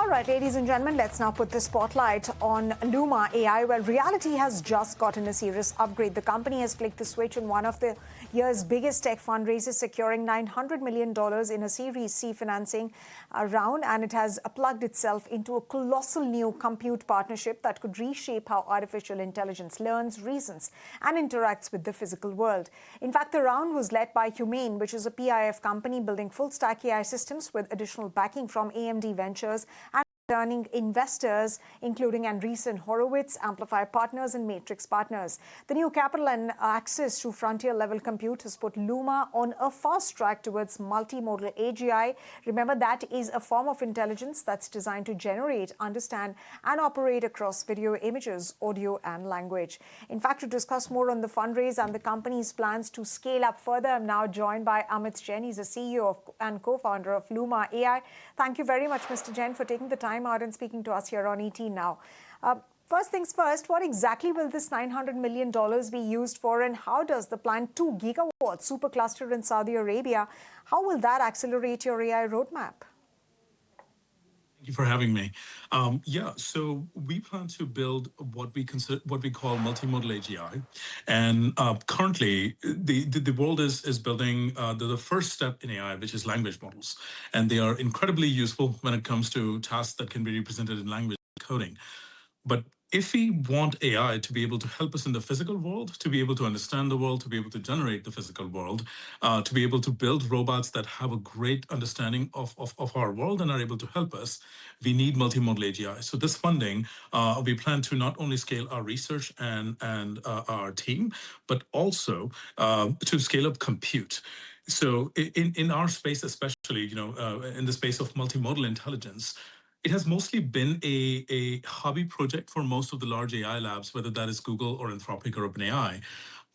All right, ladies and gentlemen, let's now put the spotlight on Luma AI, where reality has just gotten a serious upgrade. The company has flicked the switch on one of the year's biggest tech fundraisers, securing $900 million in a Series C financing round, and it has plugged itself into a colossal new compute partnership that could reshape how artificial intelligence learns, reasons, and interacts with the physical world. In fact, the round was led by Humane, which is a PIF company building full-stack AI systems with additional backing from AMD Ventures and turning investors, including Andreessen Horowitz, Amplify Partners, and Matrix Partners. The new capital and access to frontier-level compute has put Luma on a fast track towards multimodal AGI. Remember, that is a form of intelligence that's designed to generate, understand, and operate across video, images, audio, and language. In fact, to discuss more on the fundraise and the company's plans to scale up further, I'm now joined by Amit Jain. He's the CEO and co-founder of Luma AI. Thank you very much, Mr. Jain, for taking the time out and speaking to us here on ET Now. First things first, what exactly will this $900 million be used for, and how does the planned 2 gigawatt supercluster in Saudi Arabia, how will that accelerate your AI roadmap? Thank you for having me. So we plan to build what we call multimodal AGI, and currently the world is building the first step in AI, which is language models, and they are incredibly useful when it comes to tasks that can be represented in language coding. But if we want AI to be able to help us in the physical world, to be able to understand the world, to be able to generate the physical world, to be able to build robots that have a great understanding of our world and are able to help us, we need multimodal AGI. So this funding, we plan to not only scale our research and our team, but also to scale up compute. So in our space, especially, in the space of multimodal intelligence, it has mostly been a hobby project for most of the large AI labs, whether that is Google or Anthropic or OpenAI.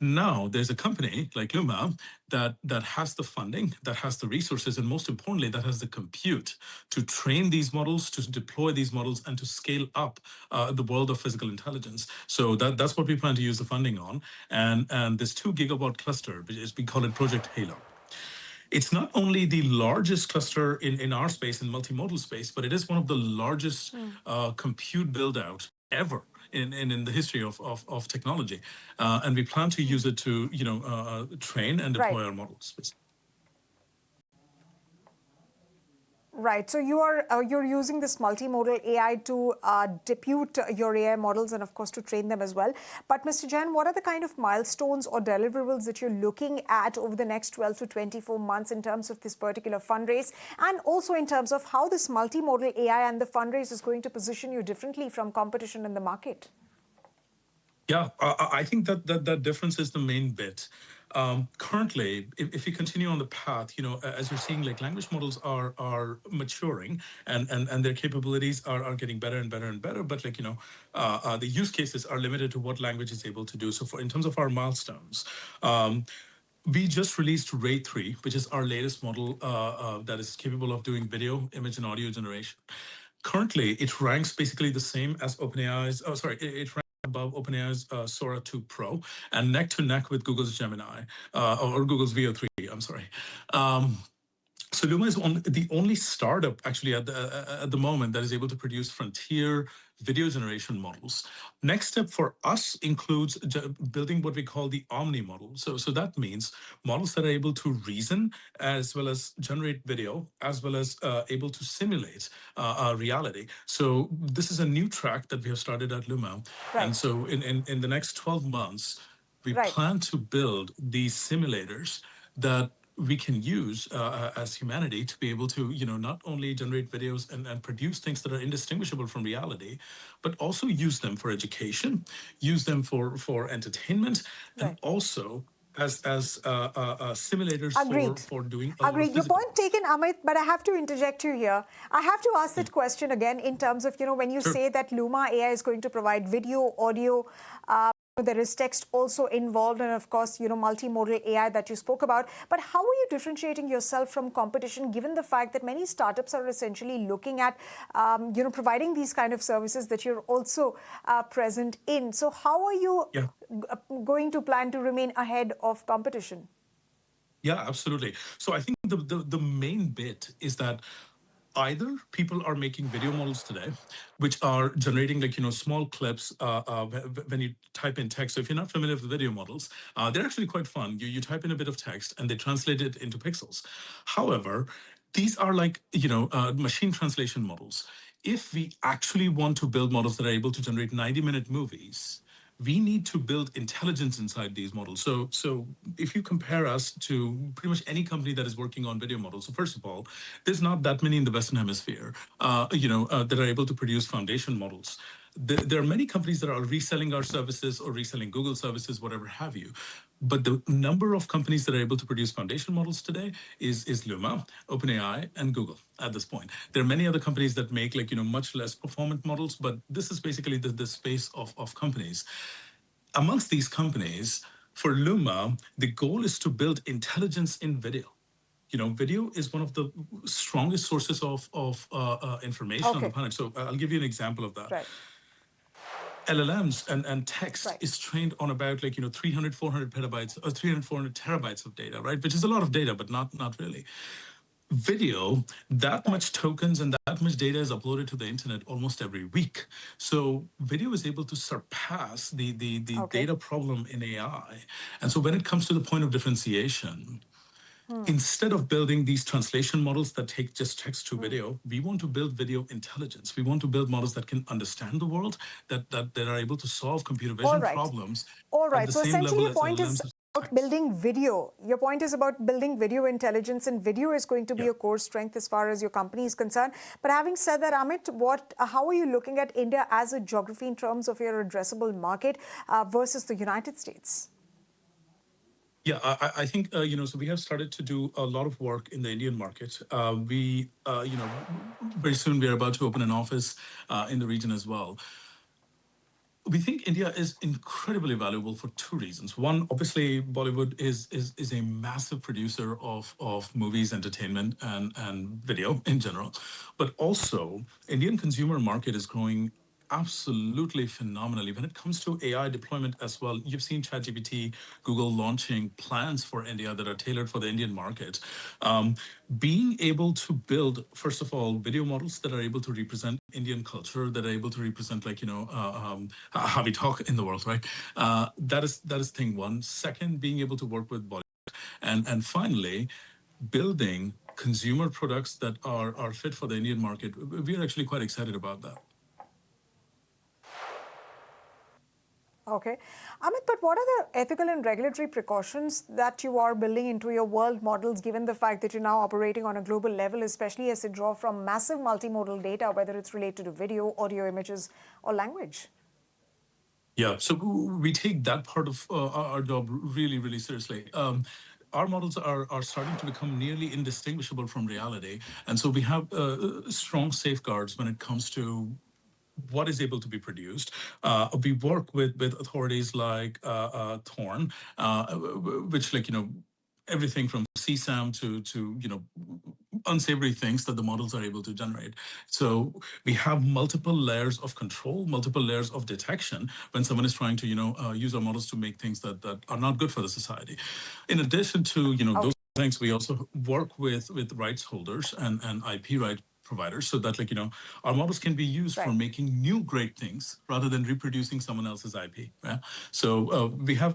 Now there's a company like Luma that has the funding, that has the resources, and most importantly, that has the compute to train these models, to deploy these models, and to scale up the world of physical intelligence. So that's what we plan to use the funding on. And this 2 gigawatt cluster, which is, we call it Project Halo. It's not only the largest cluster in our space, in multimodal space, but it is one of the largest compute build-out ever in the history of technology. And we plan to use it to train and deploy our models. Right. So you're using this multimodal AI to depute your AI models and, of course, to train them as well. But, Mr. Jain, what are the kind of milestones or deliverables that you're looking at over the next 12 to 24 months in terms of this particular fundraise, and also in terms of how this multimodal AI and the fundraise is going to position you differently from competition in the market? Yeah, I think that difference is the main bit. Currently, if you continue on the path, as you're seeing, like, language models are maturing and their capabilities are getting better and better and better. But the use cases are limited to what language is able to do. So in terms of our milestones, we just released Ray 3, which is our latest model that is capable of doing video, image, and audio generation. Currently, it ranks basically the same as OpenAI's. It ranks above OpenAI's Sora 2 Pro, and neck to neck with Google's Gemini, or Google's Veo 3, I'm sorry. So Luma is the only startup actually at the moment that is able to produce frontier video generation models. Next step for us includes building what we call the Omni model. So that means models that are able to reason as well as generate video, as well as able to simulate reality. So this is a new track that we have started at Luma. Right. And so in the next 12 months, we plan to build these simulators that we can use as humanity to be able to, not only generate videos and produce things that are indistinguishable from reality, but also use them for education, use them for entertainment, and also as simulators for doing a Agreed. Your point taken, Amit, but I have to interject you here. I have to ask that question again in terms of, when you say that Luma AI is going to provide video, audio, there is text also involved, and of course, multimodal AI that you spoke about. But how are you differentiating yourself from competition, given the fact that many startups are essentially looking at, providing these kind of services that you're also present in? So how are you going to plan to remain ahead of competition? Yeah, absolutely. So I think the main bit is that either people are making video models today, which are generating small clips when you type in text. So if you're not familiar with video models, they're actually quite fun. You type in a bit of text and they translate it into pixels. However, these are machine translation models. If we actually want to build models that are able to generate 90-minute movies, we need to build intelligence inside these models. So if you compare us to pretty much any company that is working on video models, so first of all, there's not that many in the Western Hemisphere, that are able to produce foundation models. There are many companies that are reselling our services or reselling Google services, whatever have you. But the number of companies that are able to produce foundation models today is Luma, OpenAI, and Google at this point. There are many other companies that make much less performant models, but this is basically the space of companies. Amongst these companies, for Luma, the goal is to build intelligence in video. Video is one of the strongest sources of information on the Okay. planet. So I'll give you an example of that. Right. LLMs and text Right. is trained on about 300, 400 petabytes or 300, 400 terabytes of data, right? Which is a lot of data, but not really. Video, that Right. much tokens and that much data is uploaded to the internet almost every week. So video is able to surpass the Okay. data problem in AI. And so when it comes to the point of differentiation, instead of building these translation models that take just text to video, we want to build video intelligence. We want to build models that can understand the world, that are able to solve computer All vision right. problems All at right. the So same essentially, level your as point is LLMs of about text. building video. Your point is about building video intelligence, and video is going to be Yeah. a core strength as far as your company is concerned. But having said that, Amit, how are you looking at India as a geography in terms of your addressable market versus the United States? Yeah, I think so we have started to do a lot of work in the Indian market. We very soon we are about to open an office in the region as well. We think India is incredibly valuable for two reasons. One, obviously, Bollywood is a massive producer of movies, entertainment, and video in general. But also, Indian consumer market is growing absolutely phenomenally. When it comes to AI deployment as well, you've seen ChatGPT, Google launching plans for India that are tailored for the Indian market. Being able to build, first of all, video models that are able to represent Indian culture, that are able to represent how we talk in the world, right? That is thing one. Second, being able to work with Bollywood, and finally, building consumer products that are fit for the Indian market. We are actually quite excited about that. Okay. Amit, but what are the ethical and regulatory precautions that you are building into your world models, given the fact that you're now operating on a global level, especially as you draw from massive multimodal data, whether it's related to video, audio, images, or language? Yeah, so we take that part of our job really, really seriously. Our models are starting to become nearly indistinguishable from reality. And so we have strong safeguards when it comes to what is able to be produced. We work with authorities like Thorn, which everything from CSAM to unsavory things that the models are able to generate. So we have multiple layers of control, multiple layers of detection when someone is trying to use our models to make things that are not good for the society. In addition to Okay. those things, we also work with rights holders and IP right providers so that our models can be used for Right. making new great things rather than reproducing someone else's IP. Yeah? So we have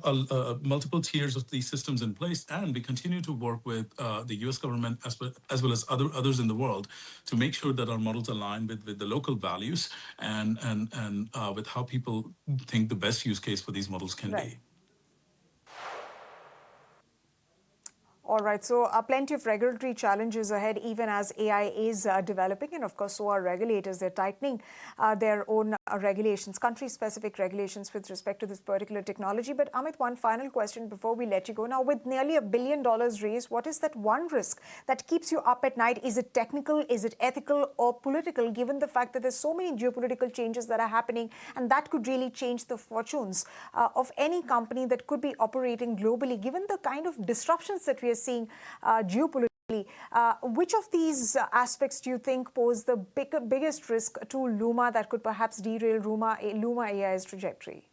multiple tiers of these systems in place, and we continue to work with the U.S. government as well as others in the world to make sure that our models align with the local values and with how people think the best use case for these models can Right. be. All right, so plenty of regulatory challenges ahead, even as AI is developing, and of course, so are regulators. They're tightening their own regulations, country-specific regulations with respect to this particular technology. But Amit, one final question before we let you go. Now, with nearly $1 billion raised, what is that one risk that keeps you up at night? Is it technical, is it ethical, or political, given the fact that there's so many geopolitical changes that are happening, and that could really change the fortunes of any company that could be operating globally, given the kind of disruptions that we are seeing geopolitically? Which of these aspects do you think pose the biggest risk to Luma that could perhaps derail Luma AI's trajectory?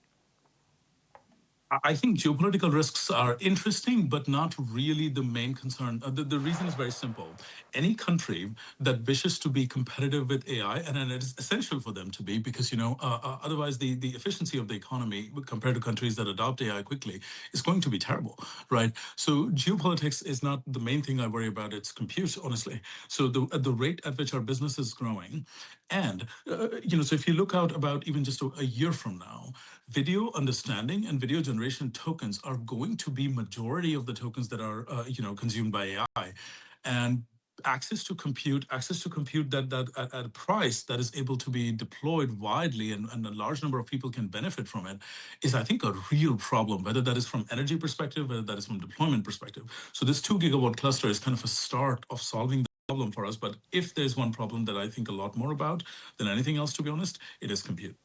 I think geopolitical risks are interesting, but not really the main concern. The reason is very simple. Any country that wishes to be competitive with AI, and it is essential for them to be, because otherwise the efficiency of the economy compared to countries that adopt AI quickly is going to be terrible, right? So geopolitics is not the main thing I worry about. It's compute, honestly. So the rate at which our business is growing, and so if you look out about even just a year from now, video understanding and video generation tokens are going to be majority of the tokens that are consumed by AI, and access to compute that at a price that is able to be deployed widely, and a large number of people can benefit from it, is, I think, a real problem, whether that is from energy perspective, whether that is from deployment perspective. So this 2 gigawatt cluster is kind of a start of solving the problem for us. But if there's one problem that I think a lot more about than anything else, to be honest, it is compute.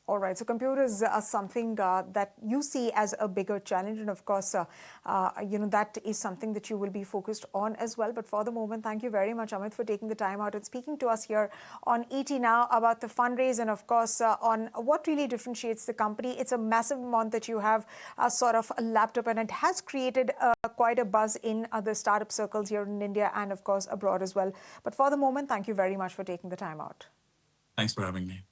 All right, so compute is something that you see as a bigger challenge, and of course, that is something that you will be focused on as well. But for the moment, thank you very much, Amit, for taking the time out and speaking to us here on ET Now about the fundraise, and of course, on what really differentiates the company. It's a massive amount that you have sort of lapped up, and it has created quite a buzz in the startup circles here in India and, of course, abroad as well. But for the moment, thank you very much for taking the time out. Thanks for having me.